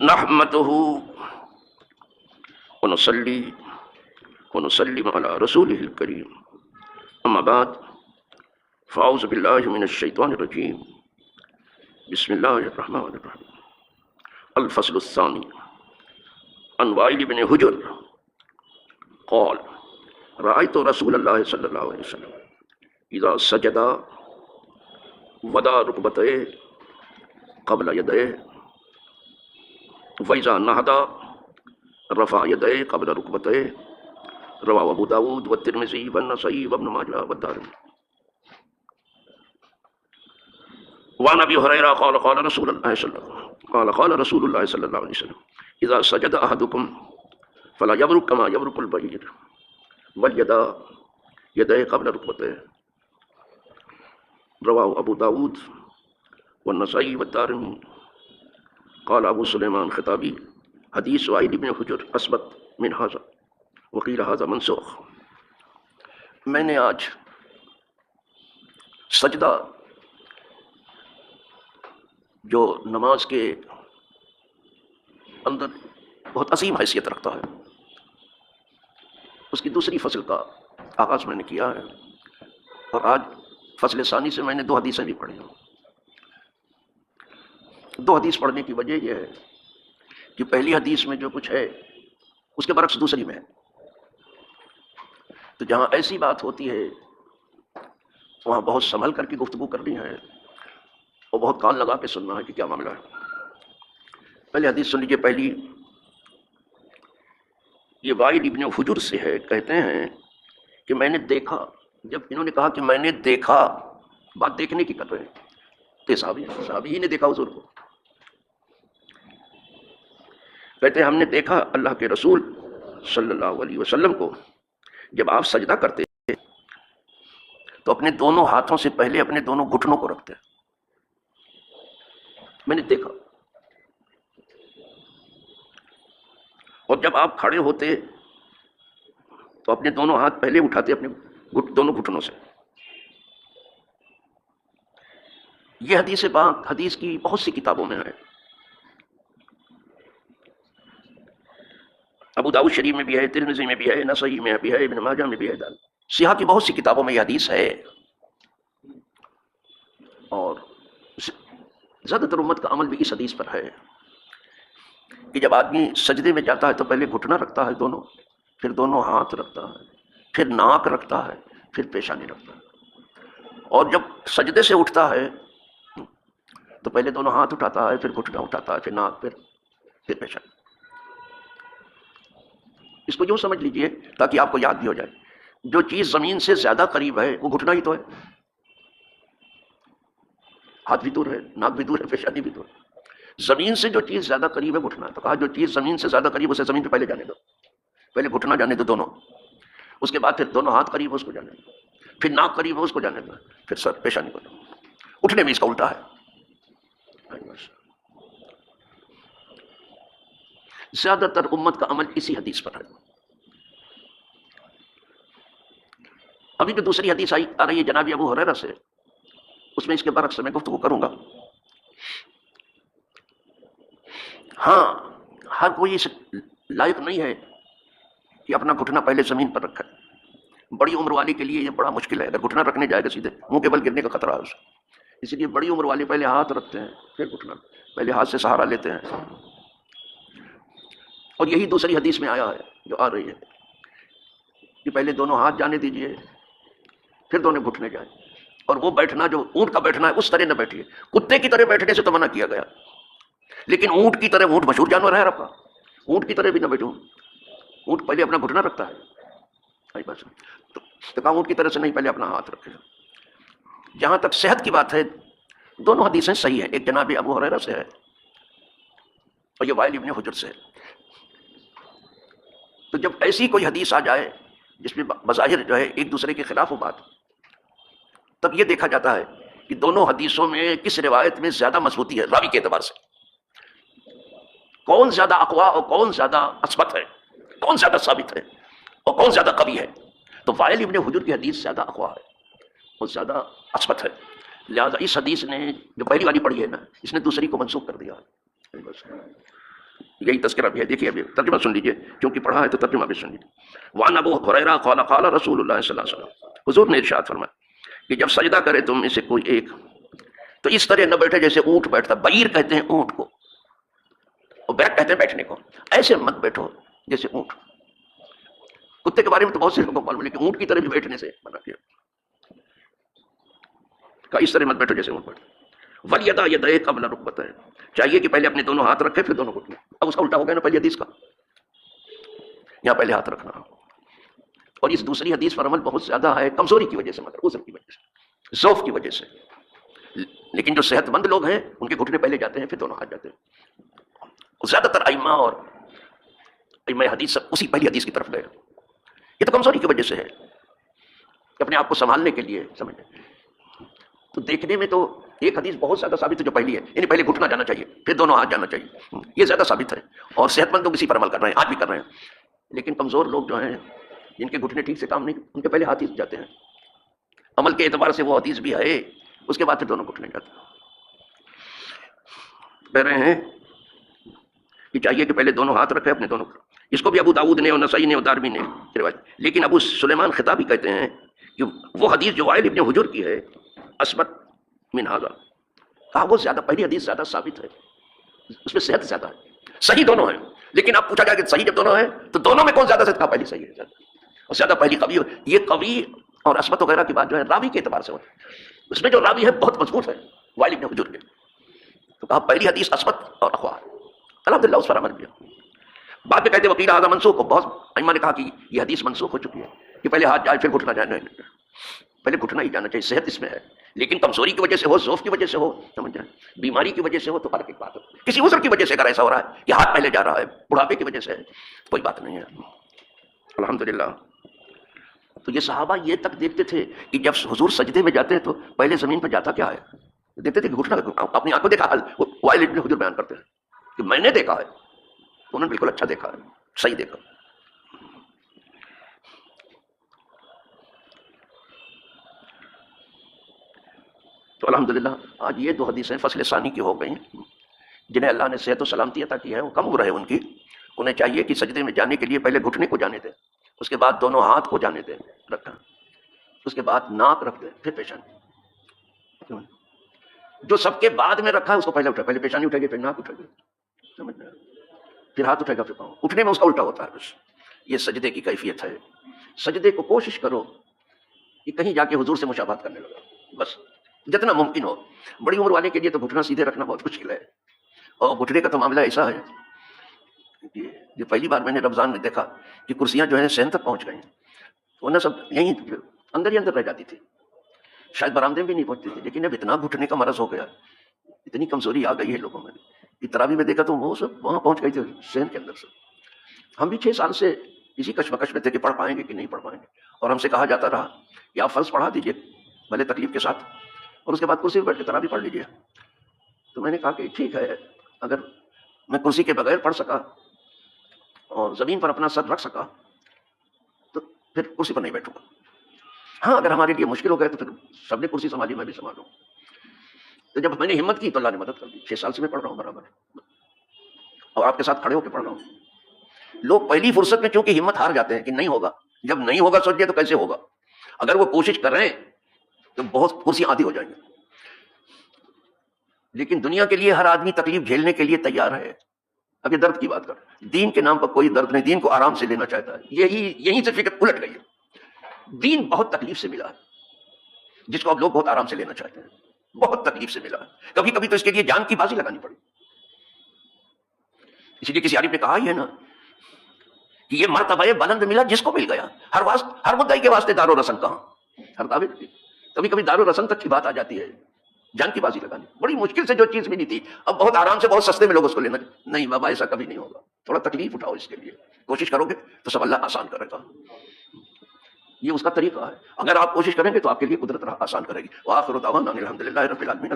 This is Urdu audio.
نحمده ونصلي ونسلم على رسوله الكريم اما بعد فاعوذ بالله من الشيطان الرجيم بسم الله الرحمن الرحيم الفصل الثاني عن وائل بن حجر قال رأيت رسول الله صلى الله عليه وسلم اذا سجد وضع ركبتيه قبل يديه وإذا نهض رفع يديه قبل ركبتيه رواه أبو داود والترمذي والنسائي وابن ماجه والدارمي وعن أبي هريرة قال قال رسول الله صلى الله عليه وسلم إذا سجد أحدكم فلا يبرك كما يبرك البعير واليد يديه قبل ركبتيه رواه أبو داود والنسائي والدارمي قال ابو سلیمان خطابی حدیث وائل بن حجر اثبت من هذا وقیل هذا منسوخ۔ میں نے آج سجدہ جو نماز کے اندر بہت عظیم حیثیت رکھتا ہے اس کی دوسری فصل کا آغاز میں نے کیا ہے، اور آج فصل ثانی سے میں نے 2 حدیثیں بھی پڑھی ہیں۔ 2 حدیث پڑھنے کی وجہ یہ ہے کہ پہلی حدیث میں جو کچھ ہے اس کے برعکس دوسری میں ہے، تو جہاں ایسی بات ہوتی ہے وہاں بہت سنبھل کر کے گفتگو کرنی ہے اور بہت کان لگا کے سننا ہے کہ کیا معاملہ ہے۔ پہلی حدیث سن لیجیے۔ پہلی یہ وائل ابن حجر سے ہے، کہتے ہیں کہ میں نے دیکھا، جب انہوں نے کہا کہ میں نے دیکھا، بات دیکھنے کی کر رہے ہیں، تو صحابی ہی نے دیکھا حضور کو۔ کہتے ہیں ہم نے دیکھا اللہ کے رسول صلی اللہ علیہ وسلم کو جب آپ سجدہ کرتے تو اپنے دونوں ہاتھوں سے پہلے اپنے دونوں گھٹنوں کو رکھتے۔ میں نے دیکھا، اور جب آپ کھڑے ہوتے تو اپنے دونوں ہاتھ پہلے اٹھاتے اپنے دونوں گھٹنوں سے۔ یہ حدیث پاک حدیث کی بہت سی کتابوں میں ہے، ابو داؤد شریف میں بھی ہے، ترمذی میں بھی ہے، نسائی میں بھی ہے، ابن ماجہ میں بھی ہے، سیاح کی بہت سی کتابوں میں یہ حدیث ہے۔ اور زیادہ تر امت کا عمل بھی اس حدیث پر ہے کہ جب آدمی سجدے میں جاتا ہے تو پہلے گھٹنا رکھتا ہے دونوں، پھر دونوں ہاتھ رکھتا ہے، پھر ناک رکھتا ہے، پھر پیشانی رکھتا ہے، اور جب سجدے سے اٹھتا ہے تو پہلے دونوں ہاتھ اٹھاتا ہے، پھر گھٹنا اٹھاتا ہے، پھر ناک، پھر پیشانی۔ اس کو یوں سمجھ لیجئے تاکہ آپ کو یاد بھی ہو جائے، جو چیز زمین سے زیادہ قریب ہے وہ گھٹنا ہی تو ہے، ہاتھ بھی دور ہے، ناک بھی دور ہے، پیشانی بھی دور ہے۔ زمین سے جو چیز زیادہ قریب ہے گھٹنا، تو کہا جو چیز زمین سے زیادہ قریب اسے زمین پہ پہلے جانے دو، پہلے گھٹنا جانے دو دونوں، اس کے بعد پھر دونوں ہاتھ قریب ہے اس کو جانے دو، پھر ناک قریب ہے اس کو جانے دو، پھر سر پیشانی کو دو۔ اٹھنے میں اس کا الٹا ہے۔ زیادہ تر امت کا عمل اسی حدیث پر ہے۔ ابھی جو دوسری حدیث آ رہی ہے جناب ابو ہریرہ سے، اس میں اس کے برعکس میں گفتگو کروں گا۔ ہاں، ہر کوئی اس لائق نہیں ہے کہ اپنا گھٹنا پہلے زمین پر رکھے۔ بڑی عمر والے کے لیے یہ بڑا مشکل ہے، اگر گھٹنا رکھنے جائے گا سیدھے منہ کے بل گرنے کا خطرہ ہے اسے، اس لیے بڑی عمر والے پہلے ہاتھ رکھتے ہیں، پھر گھٹنا، پہلے ہاتھ سے سہارا لیتے ہیں۔ اور یہی دوسری حدیث میں آیا ہے جو آ رہی ہے کہ پہلے دونوں ہاتھ جانے دیجئے، پھر دونوں گھٹنے جائیں، اور وہ بیٹھنا جو اونٹ کا بیٹھنا ہے اس طرح نہ بیٹھیے۔ کتے کی طرح بیٹھنے سے تو منع کیا گیا، لیکن اونٹ کی طرح، اونٹ مشہور جانور ہے آپ کا، اونٹ کی طرح بھی نہ بیٹھو۔ اونٹ پہلے اپنا گھٹنا رکھتا ہے، تو کہا اونٹ کی طرح سے نہیں، پہلے اپنا ہاتھ رکھے۔ جہاں تک صحت کی بات ہے، دونوں حدیثیں صحیح ہیں، ایک جناب ابو ہریرہ سے ہے اور یہ وائل ابن حجر سے ہے۔ تو جب ایسی کوئی حدیث آ جائے جس میں بظاہر جو ہے ایک دوسرے کے خلاف ہو بات، تب یہ دیکھا جاتا ہے کہ دونوں حدیثوں میں کس روایت میں زیادہ مضبوطی ہے، راوی کے اعتبار سے کون زیادہ اقوا اور کون زیادہ اثبت ہے، کون زیادہ ثابت ہے اور کون زیادہ قوی ہے۔ تو وائل ابن حجر کی حدیث زیادہ اقوا ہے اور زیادہ اثبت ہے، لہذا اس حدیث نے جو پہلی والی پڑھی ہے نا، اس نے دوسری کو منسوخ کر دیا ہے۔ یہی تذکرہ بھی ہے، دیکھیے ابھی ترجمہ سن لیجیے، کیونکہ پڑھا ہے تو ترجمہ بھی سن لیجیے۔ وعن ابو ہریرہ قال قال رسول اللہ صلی اللہ علیہ وسلم، حضور نے ارشاد فرمایا کہ جب سجدہ کرے تم میں سے کوئی ایک، تو اس طرح نہ بیٹھے جیسے اونٹ بیٹھتا، بعیر کہتے ہیں اونٹ کو، اور بیٹھ کہتے ہیں بیٹھنے کو، ایسے مت بیٹھو جیسے اونٹ۔ کتے کے بارے میں تو بہت سے لوگوں کو معلوم ہے، لیکن اونٹ کی طرح بھی بیٹھنے سے منع کیا کہ اس طرح مت بیٹھو جیسے اونٹ بیٹھو۔ وَلْيَدَعْ يَدَيْهِ قَبْلَ رُكْبَتَيْهِ، چاہیے کہ پہلے اپنے دونوں ہاتھ رکھے پھر دونوں گھٹنے۔ اب اس کا الٹا ہو گیا نا پہلی حدیث کا، یہاں پہلے ہاتھ رکھنا، اور اس دوسری حدیث پر عمل بہت زیادہ ہے کمزوری کی وجہ سے، مگر عذر کی وجہ سے، ضعف کی وجہ سے۔ لیکن جو صحت مند لوگ ہیں ان کے گھٹنے پہلے جاتے ہیں پھر دونوں ہاتھ جاتے ہیں۔ زیادہ تر ائمہ اور ائمہ حدیث سب اسی پہلی حدیث کی طرف گئے۔ یہ تو کمزوری کی وجہ سے ہے کہ اپنے آپ کو سنبھالنے کے لیے سمجھیں۔ تو دیکھنے میں تو ایک حدیث بہت زیادہ ثابت ہے جو پہلی ہے، یعنی پہلے گھٹنا جانا چاہیے پھر دونوں ہاتھ جانا چاہیے، یہ زیادہ ثابت ہے، اور صحت مند لوگ اسی پر عمل کر رہے ہیں، آج بھی کر رہے ہیں۔ لیکن کمزور لوگ جو ہیں جن کے گھٹنے ٹھیک سے کام نہیں، ان کے پہلے ہاتھ ہی جاتے ہیں، عمل کے اعتبار سے وہ حدیث بھی ہے، اس کے بعد پھر دونوں گھٹنے جاتے ہیں۔ کہہ رہے ہیں کہ چاہیے کہ پہلے دونوں ہاتھ رکھے اپنے دونوں، اس کو بھی ابو داؤد نے اور نسائی نے اور دارمی نے روایت۔ لیکن ابو سلیمان خطابی کہتے ہیں کہ وہ حدیث جو وائل ابن حجر کی ہے اثبت من ھذا، کہا وہ زیادہ پہلی حدیث زیادہ ثابت ہے، اس میں صحت زیادہ ہے، صحیح دونوں ہیں۔ لیکن اب پوچھا جائے کہ صحیح جب دونوں ہیں تو دونوں میں کون زیادہ صحت؟ کہا پہلی صحیح ہے زیادہ، اور زیادہ پہلی قوی ہے۔ یہ قوی اور عصمت وغیرہ کی بات جو ہے راوی کے اعتبار سے ہوتی ہے، اس میں جو راوی ہے بہت مضبوط ہے وائل ابن حجر کے، تو کہا پہلی حدیث عصمت اور اخبار، الحمدللہ اس پر عمل کیا۔ بعد میں کہتے وکیل ھذا منسوخ، بہت ائمہ نے کہا کہ یہ حدیث منسوخ ہو چکی ہے کہ پہلے ہاتھ جائے پھر گھٹنا جائے، نہیں، پہلے گھٹنا ہی جانا چاہیے، صحت اس میں ہے۔ لیکن کمزوری کی وجہ سے ہو، ضعف کی وجہ سے ہو، سمجھ جائیں، بیماری کی وجہ سے ہو تو فرق ایک بات ہے، کسی عذر کی وجہ سے اگر ایسا ہو رہا ہے کہ ہاتھ پہلے جا رہا ہے، بڑھاپے کی وجہ سے ہے، کوئی بات نہیں ہے، الحمدللہ۔ تو یہ صحابہ یہ تک دیکھتے تھے کہ جب حضور سجدے میں جاتے ہیں تو پہلے زمین پہ جاتا کیا ہے، دیکھتے تھے کہ گھٹنا، اپنی آنکھوں دیکھا، وائل ابن حجر بیان کرتے ہیں کہ میں نے دیکھا ہے، انہوں نے بالکل اچھا دیکھا ہے، صحیح دیکھا۔ تو الحمدللہ آج یہ دو حدیثیں فصل ثانی کی ہو گئیں، جنہیں اللہ نے صحت و سلامتی عطا کی ہے، وہ کم عمر ہے ان کی، انہیں چاہیے کہ سجدے میں جانے کے لیے پہلے گھٹنے کو جانے دیں، اس کے بعد دونوں ہاتھ کو جانے دیں رکھنا، اس کے بعد ناک رکھ دیں پھر پیشانی۔ جو سب کے بعد میں رکھا ہے اس کو پہلے اٹھا، پہلے پیشانی اٹھے گی پھر ناک اٹھے گی، سمجھ رہے ہیں؟ پھر ہاتھ اٹھے گا پھر پاؤں، اٹھنے میں اس کا الٹا ہوتا ہے بس۔ یہ سجدے کی کیفیت ہے۔ سجدے کو کوشش کرو کہ کہیں جا کے حضور سے مشابہت کرنے لگا، بس جتنا ممکن ہو۔ بڑی عمر والے کے لیے تو گھٹنا سیدھے رکھنا بہت مشکل ہے، اور گھٹنے کا تو معاملہ ایسا ہے کہ جو پہلی بار میں نے رمضان میں دیکھا کہ کرسیاں جو ہیں صحن تک پہنچ گئی، ورنہ سب یہیں اندر ہی اندر رہ جاتی تھی، شاید برآمدے میں بھی نہیں پہنچتی تھی، لیکن اب اتنا گھٹنے کا مرض ہو گیا، اتنی کمزوری آ گئی ہے لوگوں میں۔ تراویح میں دیکھا تو وہ سب وہاں پہنچ گئی تھی صحن کے اندر سے۔ ہم بھی 6 سال سے اسی کشمکش میں تھے کہ پڑھ پائیں گے کہ نہیں پڑھ پائیں گے، اور ہم سے کہا جاتا رہا کہ آپ فرض پڑھا دیجئے بھلے تکلیف کے ساتھ، اور اس کے بعد کرسی پہ بیٹھ کے تراویح پڑھ لیجیے۔ تو میں نے کہا کہ ٹھیک ہے، اگر میں کرسی کے بغیر پڑھ سکا اور زمین پر اپنا سر رکھ سکا تو پھر کرسی پر نہیں بیٹھوں گا۔ ہاں اگر ہمارے لیے مشکل ہو گئے تو پھر سب نے کرسی سنبھالی، میں بھی سنبھالوں۔ تو جب میں نے ہمت کی تو اللہ نے مدد کر دی، 6 سال سے میں پڑھ رہا ہوں برابر، اور آپ کے ساتھ کھڑے ہو کے پڑھ رہا ہوں۔ لوگ پہلی فرصت میں چونکہ ہمت ہار جاتے ہیں کہ نہیں ہوگا، جب نہیں ہوگا سوچئے تو کیسے ہوگا؟ اگر وہ کوشش کر رہے ہیں تو بہت کرسی آدھی ہو جائیں گے۔ لیکن دنیا کے لیے ہر آدمی تکلیف جھیلنے کے لیے تیار ہے۔ اب یہ درد کی بات کر، دین کے نام پر کوئی درد نہیں، دین کو آرام سے لینا چاہتا ہے، یہیں سے فکر الٹ گئی ہے۔ دین بہت تکلیف سے ملا ہے، جس کو اب لوگ بہت آرام سے لینا چاہتے ہیں، بہت تکلیف سے ملا ہے، کبھی کبھی تو اس کے لیے جان کی بازی لگانی پڑی۔ اسی لیے کسی عالم نے کہا ہی ہے نا کہ یہ مرتبہ بلند ملا جس کو مل گیا، ہر مدعی کے واسطے دار و رسن کہاں، ہر دعوے، کبھی کبھی دار و رسن تک کی بات آ جاتی ہے، جان کی بازی لگانی، بڑی مشکل سے جو چیز ملی تھی اب بہت آرام سے بہت سستے میں لوگ اس کو لینا، نہیں بابا ایسا کبھی نہیں ہوگا، تھوڑا تکلیف اٹھاؤ، اس کے لیے کوشش کرو گے تو سب اللہ آسان کرے گا، یہ اس کا طریقہ ہے۔ اگر آپ کوشش کریں گے تو آپ کے لیے قدرت آسان کرے گی۔ وآخر دعوانا الحمدللہ رب العالمین۔